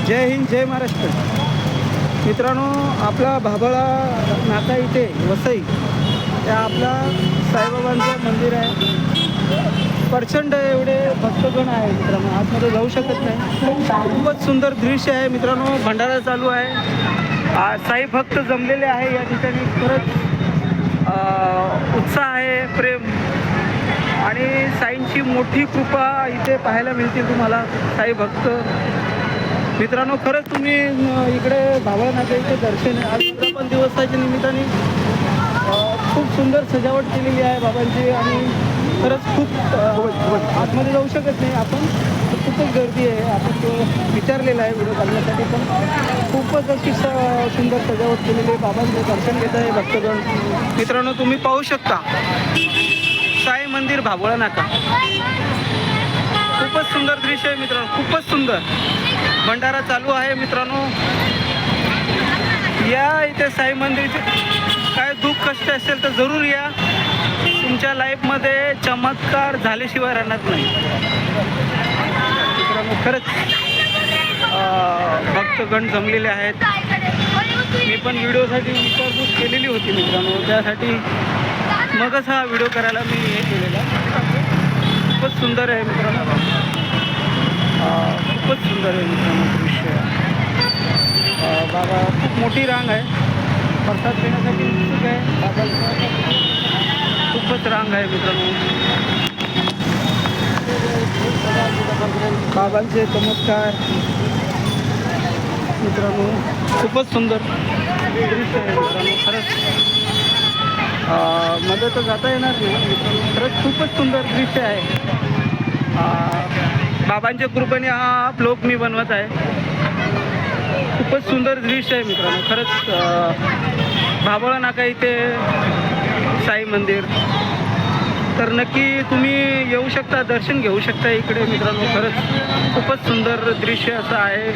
जय हिंद, जय महाराष्ट्र. मित्रांनो, आपला भाबळा नाका इथे वसई त्या आपला साईबाबांचं मंदिर आहे. प्रचंड एवढे भक्तगण आहे मित्रांनो, आतमध्ये जाऊ शकत नाही. खूपच सुंदर दृश्य आहे मित्रांनो. भंडारा चालू आहे. साई भक्त जमलेले आहे या ठिकाणी. खरंच उत्साह आहे, प्रेम आणि साईंची मोठी कृपा इथे पाहायला मिळतील तुम्हाला. साई भक्त मित्रांनो, खरंच तुम्ही इकडे भाबळा नाका इथे दर्शन आहे. आज पण दिवसाच्या निमित्ताने खूप सुंदर सजावट केलेली आहे बाबांची आणि खरंच खूप आतमध्ये जाऊ शकत नाही आपण. खूपच गर्दी आहे. आपण तो विचारलेला आहे व्हिडिओ काढण्यासाठी, पण खूपच अशी सुंदर सजावट केलेली आहे. बाबांचं दर्शन घेत आहे भक्तगण. मित्रांनो, तुम्ही पाहू शकता साई मंदिर भाबळा नाका. खूपच सुंदर दृश्य आहे मित्रांनो, खूपच सुंदर. भंडारा चालू आहे मित्रांनो. या इथे साई मंदिरचे काय दुःख कष्ट असेल तर जरूर या. तुमच्या लाईफमध्ये चमत्कार झाल्याशिवाय राहणार नाही मित्रांनो. खरंच भक्तगण जमलेले आहेत. मी पण व्हिडिओसाठी विचारपूस केलेली होती मित्रांनो, त्यासाठी मगच हा व्हिडिओ करायला मी हे केलेला. खूपच सुंदर आहे मित्रांनो, खूपच सुंदर आहे मित्रांनो दृश्य. बाबा खूप मोठी रांग आहे. प्रसाद घेण्यासाठी उत्सुक आहे. बाबांचं खूपच रांग आहे मित्रांनो. बाबांचे चमत्कार मित्रांनो, खूपच सुंदर दृश्य आहे मित्रांनो. खरंच मध्ये तर जाता येणार नाही मित्रांनो. खरंच खूपच सुंदर दृश्य आहे. बाबांच्या कृपेने हा ब्लॉग मी बनवत आहे. खूपच सुंदर दृश्य आहे मित्रांनो. खरंच भाबळा नाका इथे साई मंदिर. तर नक्की तुम्ही येऊ शकता, दर्शन घेऊ शकता इकडे मित्रांनो. खरंच खूपच सुंदर दृश्य असं आहे.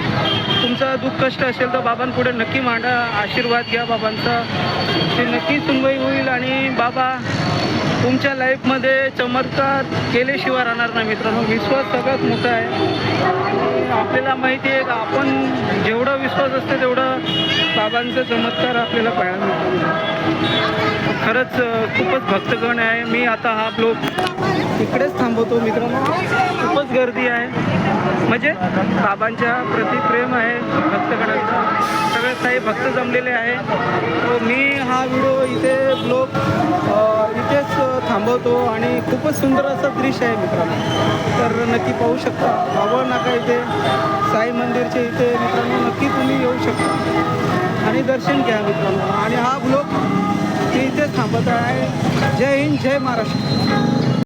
तुमचं दुःख कष्ट असेल तर बाबांपुढे नक्की मांडा, आशीर्वाद घ्या बाबांचा. ते नक्की सुनवाई होईल आणि बाबा तुमच्या लाईफमध्ये चमत्कार केल्याशिवाय राहणार नाही मित्रांनो. विश्वास सगळ्यात मोठा आहे. आपल्याला माहिती आहे का आपण जेवढा विश्वास असते तेवढं बाबांचा चमत्कार आपल्याला पाहायला मिळतो. खरंच खूपच भक्तगण आहे. मी आता हा ब्लॉग इकडेच थांबवतो मित्रांनो. खूपच गर्दी आहे, म्हणजे बाबांच्या प्रति प्रेम आहे भक्तगणांचा. सगळे काही भक्त जमलेले आहे. तो मी हा व्हिडिओ इथे ब्लॉग इथेच थांबवतो आणि खूपच सुंदर असं दृश्य आहे मित्रांनो. तर नक्की पाहू शकता भाबळा नाका इथे साई मंदिरचे इथे मित्रांनो. नक्की तुम्ही येऊ शकता आणि दर्शन घ्या मित्रांनो. आणि हा ब्लॉग इथेच थांबत आहे. जय हिंद, जय महाराष्ट्र.